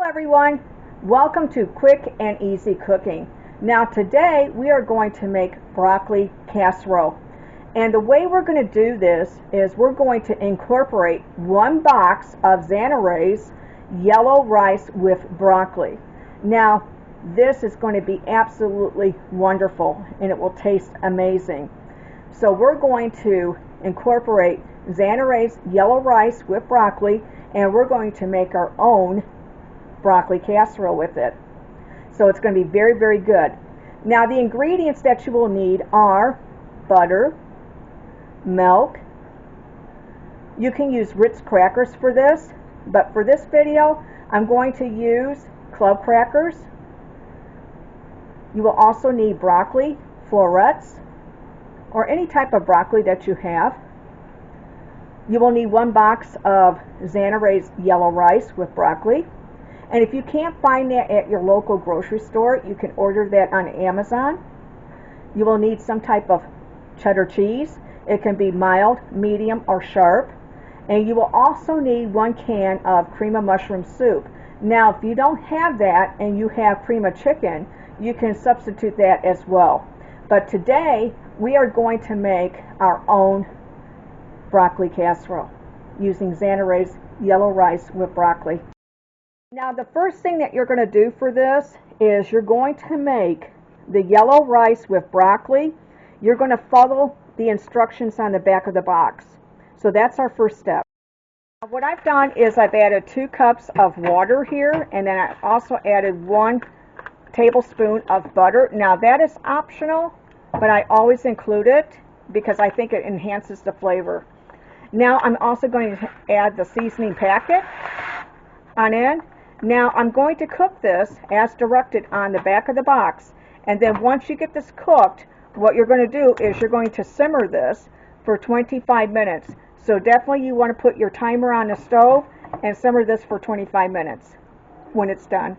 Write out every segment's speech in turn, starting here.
Hello everyone, welcome to Quick and Easy Cooking. Now today we are going to make broccoli casserole, and the way we're going to do this is we're going to incorporate 1 box of Zatarain yellow rice with broccoli. Now this is going to be absolutely wonderful and it will taste amazing. So we're going to incorporate Zatarain yellow rice with broccoli, and we're going to make our own broccoli casserole with it. So it's going to be very, very good. Now the ingredients that you will need are butter, milk. You can use Ritz crackers for this, but for this video I'm going to use club crackers. You will also need broccoli, florets, or any type of broccoli that you have. You will need 1 box of Zatarain yellow rice with broccoli. And if you can't find that at your local grocery store, you can order that on Amazon. You will need some type of cheddar cheese. It can be mild, medium, or sharp. And you will also need 1 can of cream of mushroom soup. Now, if you don't have that and you have cream of chicken, you can substitute that as well. But today, we are going to make our own broccoli casserole using Zatarain yellow rice with broccoli. Now the first thing that you're going to do for this is you're going to make the yellow rice with broccoli. You're going to follow the instructions on the back of the box. So that's our first step. Now what I've done is I've added 2 cups of water here, and then I also added 1 tablespoon of butter. Now that is optional, but I always include it because I think it enhances the flavor. Now I'm also going to add the seasoning packet on in. Now I'm going to cook this as directed on the back of the box, and then once you get this cooked, what you're going to do is you're going to simmer this for 25 minutes. So definitely you want to put your timer on the stove and simmer this for 25 minutes when it's done.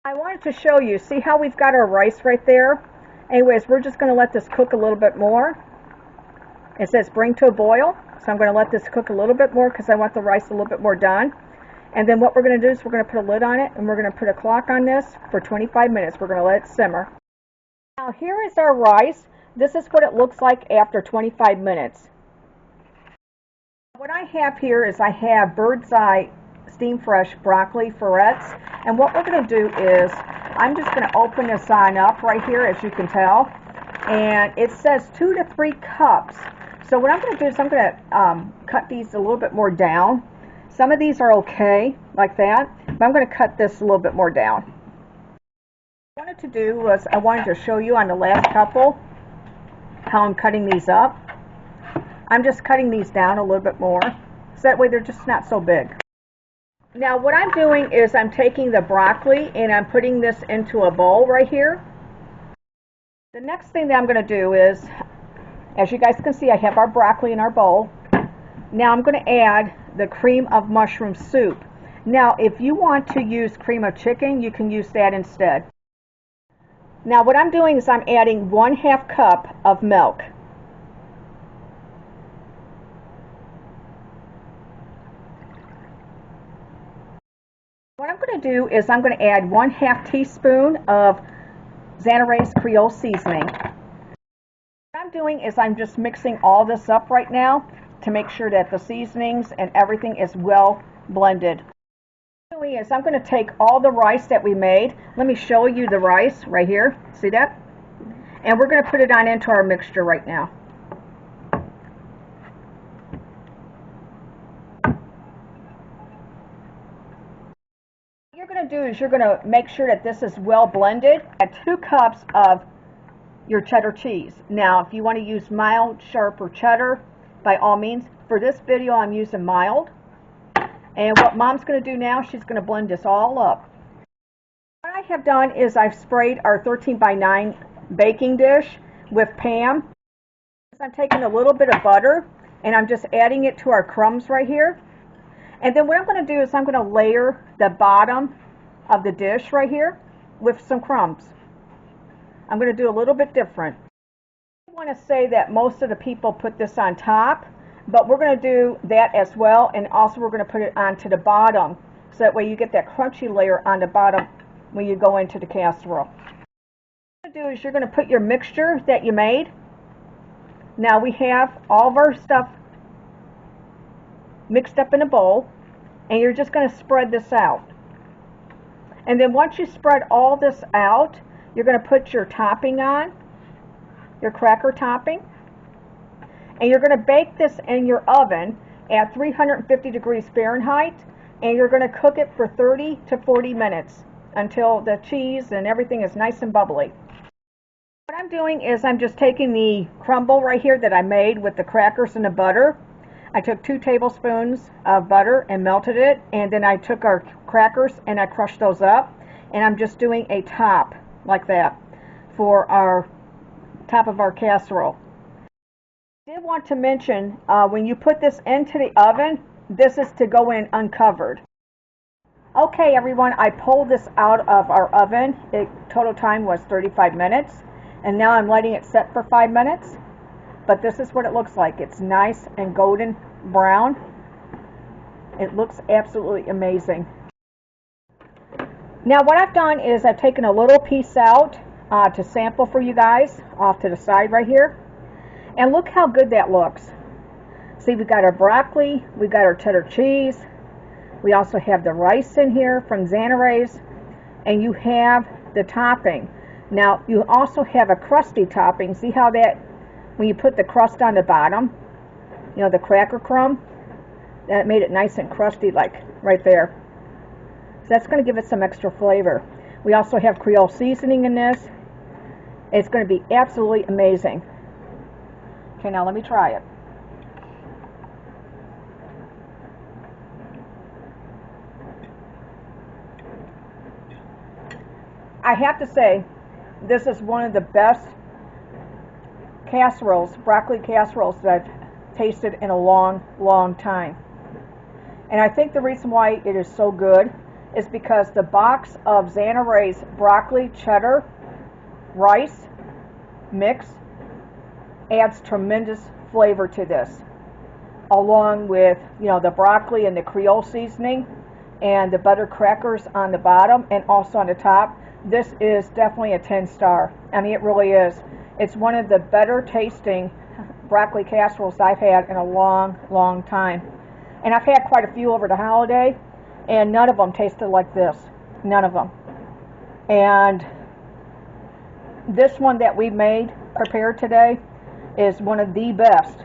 I wanted to show you, see how we've got our rice right there? Anyways, we're just going to let this cook a little bit more. It says bring to a boil, so I'm going to let this cook a little bit more because I want the rice a little bit more done. And then what we're going to do is we're going to put a lid on it, and we're going to put a clock on this for 25 minutes. We're going to let it simmer. Now here is our rice. This is what it looks like after 25 minutes. What I have here is I have bird's eye steam fresh broccoli florets, and what we're going to do is I'm just going to open this on up right here, as you can tell, and it says 2 to 3 cups. So what I'm going to do is I'm going to cut these a little bit more down. Some of these are okay, like that, but I'm going to cut this a little bit more down. What I wanted to do was I wanted to show you on the last couple how I'm cutting these up. I'm just cutting these down a little bit more, so that way they're just not so big. Now what I'm doing is I'm taking the broccoli and I'm putting this into a bowl right here. The next thing that I'm going to do is, as you guys can see, I have our broccoli in our bowl. Now I'm going to add the cream of mushroom soup. Now if you want to use cream of chicken, you can use that instead. Now what I'm doing is I'm adding 1/2 cup of milk. What I'm going to do is I'm going to add 1/2 teaspoon of Zatarain Creole Seasoning. What I'm doing is I'm just mixing all this up right now to make sure that the seasonings and everything is well blended. What I'm doing is I'm going to take all the rice that we made. Let me show you the rice right here. See that? And we're going to put it on into our mixture right now. What you're going to do is you're going to make sure that this is well blended. Add 2 cups of your cheddar cheese. Now if you want to use mild, sharp, or cheddar, by all means. For this video I'm using mild, and what Mom's going to do now, she's going to blend this all up. What I have done is I've sprayed our 13x9 baking dish with Pam. I'm taking a little bit of butter and I'm just adding it to our crumbs right here, and then what I'm going to do is I'm going to layer the bottom of the dish right here with some crumbs. I'm going to do a little bit different. I want to say that most of the people put this on top, but we're going to do that as well, and also we're going to put it onto the bottom so that way you get that crunchy layer on the bottom when you go into the casserole. What you're going to do is you're going to put your mixture that you made. Now we have all of our stuff mixed up in a bowl, and you're just going to spread this out. And then once you spread all this out, you're going to put your topping on, your cracker topping, and you're going to bake this in your oven at 350 degrees Fahrenheit, and you're going to cook it for 30 to 40 minutes until the cheese and everything is nice and bubbly. What I'm doing is I'm just taking the crumble right here that I made with the crackers and the butter. I took 2 tablespoons of butter and melted it, and then I took our crackers and I crushed those up, and I'm just doing a top like that for our top of our casserole. I did want to mention when you put this into the oven, this is to go in uncovered. Okay everyone, I pulled this out of our oven. Total time was 35 minutes, and now I'm letting it set for 5 minutes. But this is what it looks like. It's nice and golden brown. It looks absolutely amazing. Now what I've done is I've taken a little piece out to sample for you guys off to the side right here. And look how good that looks. See, we got our broccoli, we got our cheddar cheese, we also have the rice in here from Zatarain, and you have the topping. Now you also have a crusty topping. See how that, when you put the crust on the bottom, you know, the cracker crumb, that made it nice and crusty like right there. So that's going to give it some extra flavor. We also have Creole Seasoning in this. It's going to be absolutely amazing. Okay, now let me try it. I have to say, this is one of the best casseroles, broccoli casseroles that I've tasted in a long, long time. And I think the reason why it is so good is because the box of Zatarain's broccoli cheddar rice mix adds tremendous flavor to this, along with, you know, the broccoli and the Creole seasoning and the butter crackers on the bottom and also on the top. This is definitely a 10-star. I mean, it really is. It's one of the better tasting broccoli casseroles I've had in a long, long time. And I've had quite a few over the holiday, and none of them tasted like this. None of them. And this one that we prepared today, is one of the best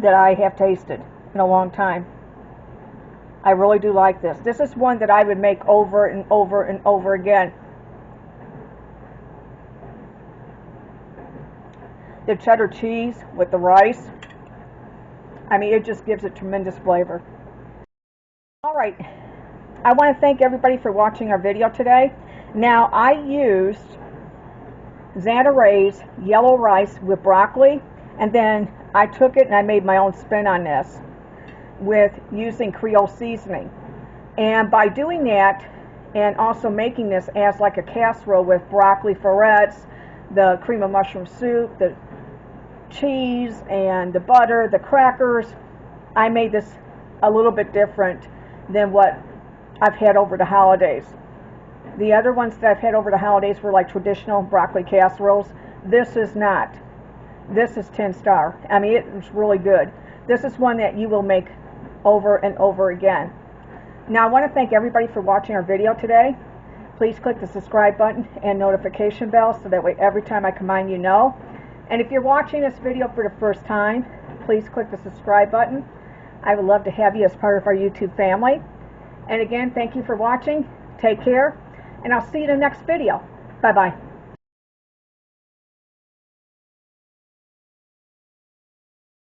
that I have tasted in a long time. I really do like this. This is one that I would make over and over and over again. The cheddar cheese with the rice, I mean, it just gives it tremendous flavor. Alright, I want to thank everybody for watching our video today. Now, I used Zatarain's yellow rice with broccoli, and then I took it and I made my own spin on this with using Creole Seasoning. And by doing that, and also making this as like a casserole with broccoli florets, the cream of mushroom soup, the cheese and the butter, the crackers, I made this a little bit different than what I've had over the holidays. The other ones that I've had over the holidays were like traditional broccoli casseroles. This is not. This is 10-star. I mean, it's really good. This is one that you will make over and over again. Now, I want to thank everybody for watching our video today. Please click the subscribe button and notification bell so that way every time I come on you know. And if you're watching this video for the first time, please click the subscribe button. I would love to have you as part of our YouTube family. And again, thank you for watching. Take care, and I'll see you in the next video. Bye-bye.